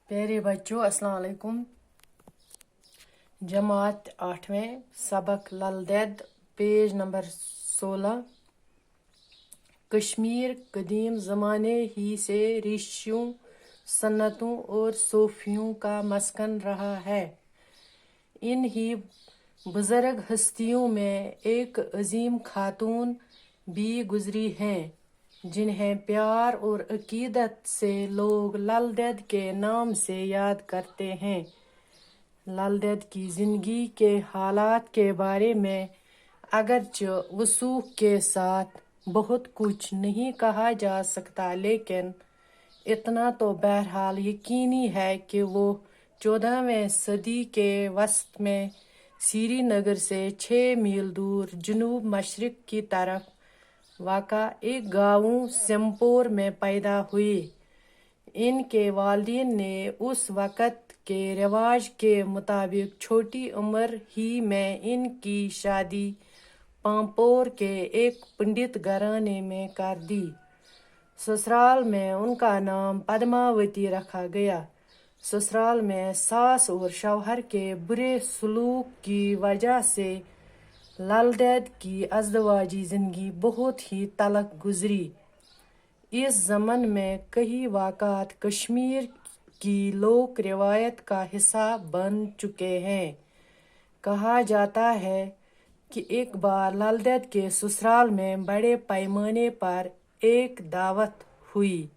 प्यारे बच्चों, अस्सलाम वालेकुम। जमात 8वें सबक ललदैद, पेज नंबर 16। कश्मीर कदीम ज़माने ही से ऋषियों, सन्नतों और सूफियों का मस्कन रहा है। इन ही बुज़ुर्ग हस्तियों में एक अजीम खातून भी गुजरी हैं, जिन्हें प्यार और अकीदत से लोग ललदैद के नाम से याद करते हैं। ललदैद की ज़िंदगी के हालात के बारे में अगरचे वसूख के साथ बहुत कुछ नहीं कहा जा सकता, लेकिन इतना तो बहरहाल यकीनी है कि वो 14वीं सदी के वसत में श्रीनगर से 6 मील दूर जनूब मशरिक की तरफ वाक़ा एक गाँव सिमपोर में पैदा हुए। इनके वालिदैन ने उस वक़्त के रिवाज के मुताबिक छोटी उम्र ही में इनकी शादी पांपोर के एक पंडित घराने में कर दी। ससुराल में उनका नाम पद्मावती रखा गया। ससुराल में सास और शौहर के बुरे सलूक की वजह से ललदैद की अज़दवाजी ज़िंदगी बहुत ही तल्ख़ गुजरी। इस ज़मन में कई वाक़ात कश्मीर की लोक रिवायत का हिस्सा बन चुके हैं। कहा जाता है कि एक बार ललदैद के ससुराल में बड़े पैमाने पर एक दावत हुई।